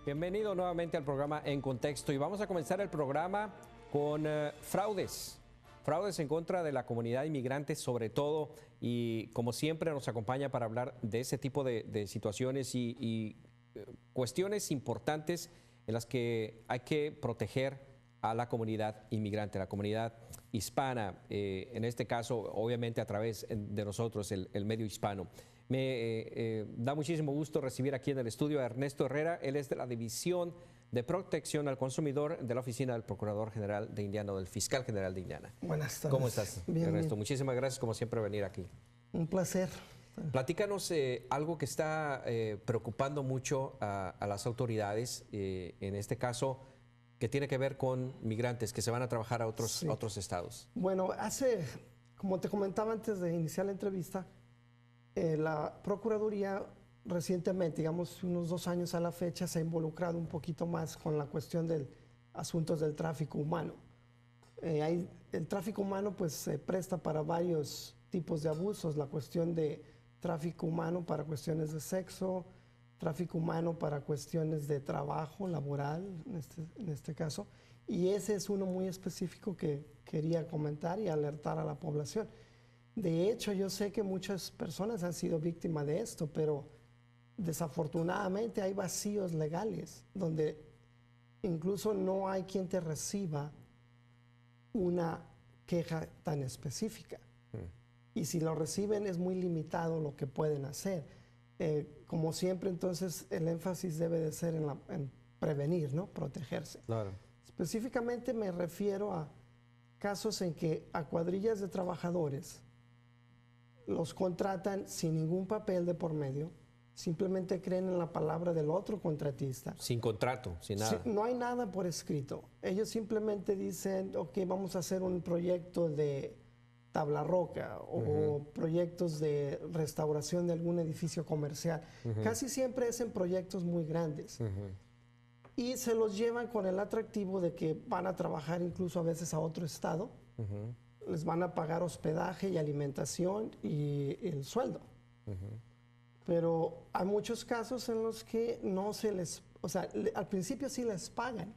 Bienvenido nuevamente al programa En Contexto y vamos a comenzar el programa con fraudes. Fraudes en contra de la comunidad inmigrante sobre todo, y como siempre nos acompaña para hablar de ese tipo de situaciones y cuestiones importantes en las que hay que proteger a la comunidad inmigrante, a la comunidad hispana, en este caso obviamente a través de nosotros, el medio hispano. Me da muchísimo gusto recibir aquí en el estudio a Ernesto Herrera. Él es de la División de Protección al Consumidor de la Oficina del Procurador General de Indiana, o del Fiscal General de Indiana. Buenas tardes. ¿Cómo estás, bien, Ernesto? bien. Muchísimas gracias como siempre por venir aquí. Un placer. Platícanos algo que está preocupando mucho a las autoridades, en este caso, que tiene que ver con migrantes que se van a trabajar a otros estados. Bueno, como te comentaba antes de iniciar la entrevista, la Procuraduría recientemente, digamos unos 2 años a la fecha, se ha involucrado un poquito más con la cuestión de asuntos del tráfico humano. El tráfico humano pues se presta para varios tipos de abusos, la cuestión de tráfico humano para cuestiones de sexo, tráfico humano para cuestiones de trabajo laboral, en este caso, y ese es uno muy específico que quería comentar y alertar a la población. De hecho, yo sé que muchas personas han sido víctimas de esto, pero desafortunadamente hay vacíos legales donde incluso no hay quien te reciba una queja tan específica. Y si lo reciben es muy limitado lo que pueden hacer. Como siempre, entonces el énfasis debe de ser en prevenir, ¿no? Protegerse. Claro. Específicamente me refiero a casos en que a cuadrillas de trabajadores los contratan sin ningún papel de por medio, simplemente creen en la palabra del otro contratista. Sin contrato, sin nada. No hay nada por escrito. Ellos simplemente dicen, ok, vamos a hacer un proyecto de tabla roca o proyectos de restauración de algún edificio comercial. Casi siempre es en proyectos muy grandes. Y se los llevan con el atractivo de que van a trabajar incluso a veces a otro estado. Les van a pagar hospedaje y alimentación y el sueldo. Pero hay muchos casos en los que no se les... O sea, al principio sí les pagan,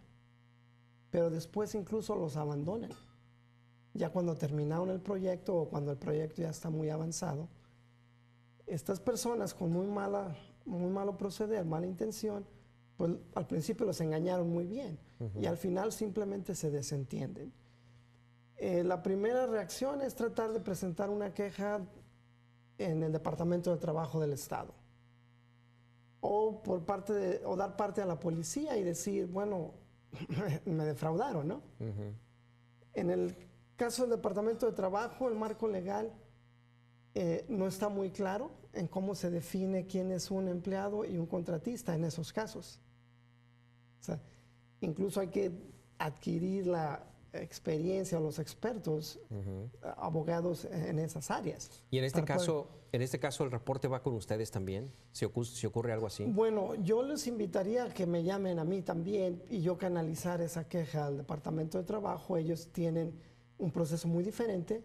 pero después incluso los abandonan. Ya cuando terminaron el proyecto o cuando el proyecto ya está muy avanzado, estas personas con muy malo proceder, mala intención, pues al principio los engañaron muy bien y al final simplemente se desentienden. La primera reacción es tratar de presentar una queja en el Departamento de Trabajo del Estado o dar parte a la policía y decir, bueno, me defraudaron, ¿no? En el caso del Departamento de Trabajo, el marco legal no está muy claro en cómo se define quién es un empleado y un contratista en esos casos. O sea, incluso hay que adquirir la experiencia o los expertos, abogados en esas áreas. Y en este caso el reporte va con ustedes también, si ocurre algo así. Bueno, yo les invitaría a que me llamen a mí también y yo canalizar esa queja al Departamento de Trabajo. Ellos tienen un proceso muy diferente.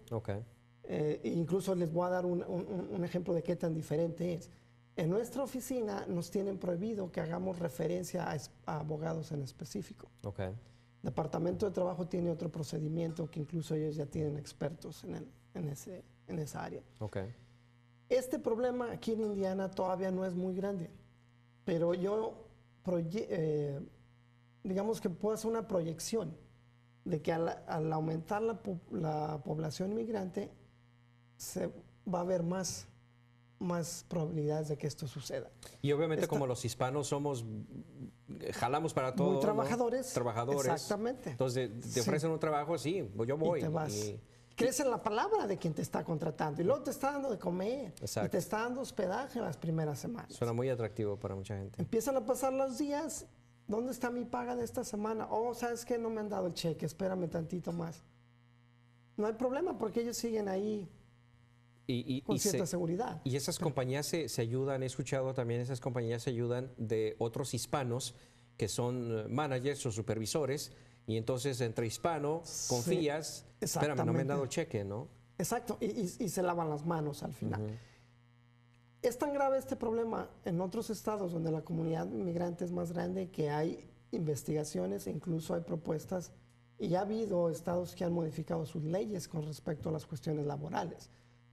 Incluso les voy a dar un ejemplo de qué tan diferente es. En nuestra oficina nos tienen prohibido que hagamos referencia a abogados en específico. El Departamento de Trabajo tiene otro procedimiento que incluso ellos ya tienen expertos en esa área. Este problema aquí en Indiana todavía no es muy grande, pero yo digamos que puedo hacer una proyección de que al aumentar la población inmigrante se va a haber más probabilidades de que esto suceda. Y obviamente como los hispanos jalamos para todo. Muy trabajadores. ¿No? Trabajadores. Exactamente. Entonces te ofrecen un trabajo, sí, yo voy. Y te vas. Crees en la palabra de quien te está contratando y luego te está dando de comer. Exacto. Y te está dando hospedaje en las primeras semanas. Suena muy atractivo para mucha gente. Empiezan a pasar los días. ¿Dónde está mi paga de esta semana? Oh, ¿sabes qué? No me han dado el cheque. Espérame tantito más. No hay problema porque ellos siguen ahí con cierta seguridad. Y esas compañías se ayudan, he escuchado también, esas compañías se ayudan de otros hispanos que son managers o supervisores, y entonces entre hispano confías, espérame, no me han dado el cheque, ¿no? Exacto, y se lavan las manos al final. Es tan grave este problema en otros estados donde la comunidad inmigrante es más grande que hay investigaciones, incluso hay propuestas, y ya ha habido estados que han modificado sus leyes con respecto a las cuestiones laborales.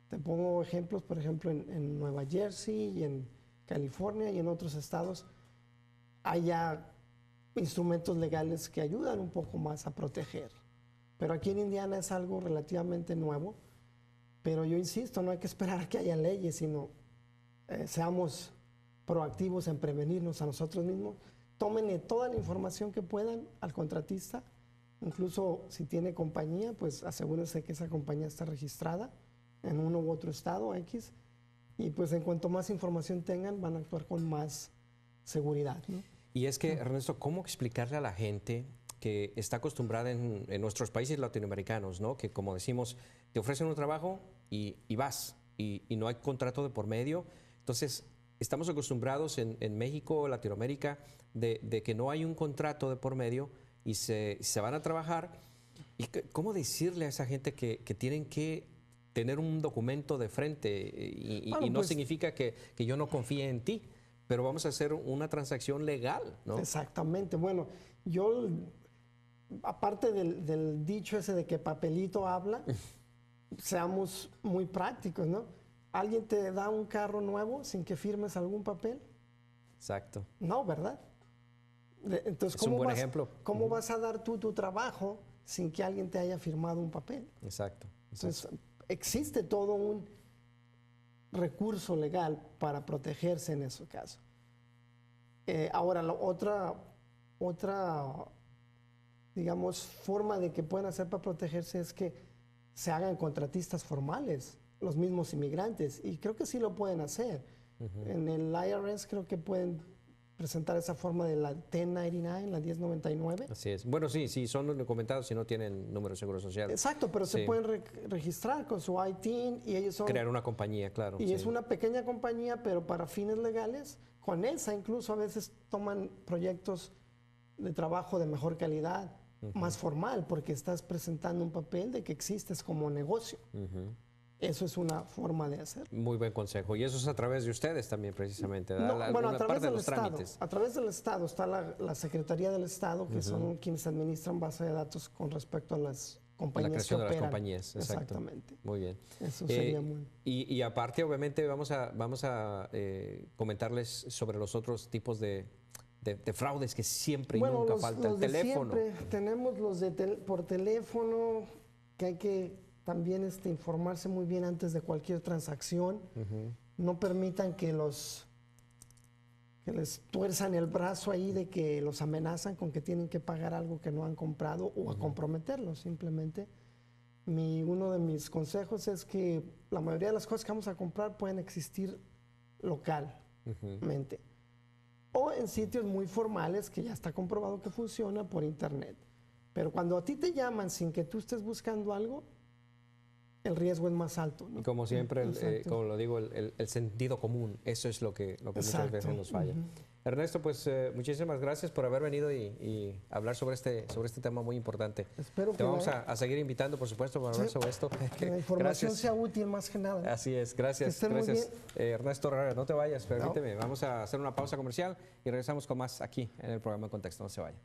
Te pongo ejemplos, por ejemplo, en Nueva Jersey y en California y en otros estados hay ya instrumentos legales que ayudan un poco más a proteger. Pero aquí en Indiana es algo relativamente nuevo, pero yo insisto, no hay que esperar a que haya leyes, sino seamos proactivos en prevenirnos a nosotros mismos. Tómenle toda la información que puedan al contratista, incluso si tiene compañía, pues asegúrense que esa compañía está registrada en uno u otro estado X, y pues en cuanto más información tengan, van a actuar con más seguridad, ¿no? Y es que, Ernesto, ¿cómo explicarle a la gente que está acostumbrada en nuestros países latinoamericanos, ¿no? Que como decimos, te ofrecen un trabajo y vas, y no hay contrato de por medio? Entonces, estamos acostumbrados en México, Latinoamérica, de que no hay un contrato de por medio y se van a trabajar. ¿Y cómo decirle a esa gente que tienen que tener un documento de frente y no pues, significa que yo no confíe en ti, pero vamos a hacer una transacción legal, ¿no? Exactamente. Bueno, yo, aparte del dicho ese de que papelito habla, seamos muy prácticos, ¿no? ¿Alguien te da un carro nuevo sin que firmes algún papel? Exacto. No, ¿verdad? Entonces, Es un buen ejemplo. ¿cómo vas a dar tú tu trabajo sin que alguien te haya firmado un papel? Exacto. Entonces, existe todo un recurso legal para protegerse en ese caso. Ahora, la otra, digamos, forma de que pueden hacer para protegerse es que se hagan contratistas formales, los mismos inmigrantes, y creo que sí lo pueden hacer. En el IRS creo que pueden presentar esa forma de la 1099, la 1099. Así es. Bueno, sí, son documentados si no tienen número de seguro social. Exacto, pero se pueden registrar con su ITIN y ellos son... Crear una compañía, claro. Y es una pequeña compañía, pero para fines legales. Con esa incluso a veces toman proyectos de trabajo de mejor calidad, más formal, porque estás presentando un papel de que existes como negocio. Eso es una forma de hacer. Muy buen consejo. Y eso es a través de ustedes también, precisamente. No, bueno, a través del Estado. Trámites. A través del Estado está la Secretaría del Estado, que son quienes administran base de datos con respecto a las compañías. La creación que de las operan. compañías. Exacto. Exactamente. Muy bien. Eso sería muy... Y aparte, obviamente, vamos a comentarles sobre los otros tipos de fraudes que siempre y nunca falta. El teléfono. Siempre tenemos los por teléfono, que hay que también informarse muy bien antes de cualquier transacción. No permitan que les tuerzan el brazo ahí de que los amenazan con que tienen que pagar algo que no han comprado o a comprometerlos. Simplemente uno de mis consejos es que la mayoría de las cosas que vamos a comprar pueden existir localmente o en sitios muy formales que ya está comprobado que funciona por internet. Pero cuando a ti te llaman sin que tú estés buscando algo, el riesgo es más alto, ¿no? Y como siempre, como lo digo, el sentido común, eso es lo que muchas veces nos falla. Ernesto, pues muchísimas gracias por haber venido y hablar sobre este tema muy importante. Espero Te que vamos a seguir invitando, por supuesto, para hablar sobre esto. Que la información sea útil más que nada. Así es, gracias. Que estén muy bien. Ernesto Herrera, no te vayas, permíteme. Vamos a hacer una pausa comercial y regresamos con más aquí en el programa En Contexto. No se vaya.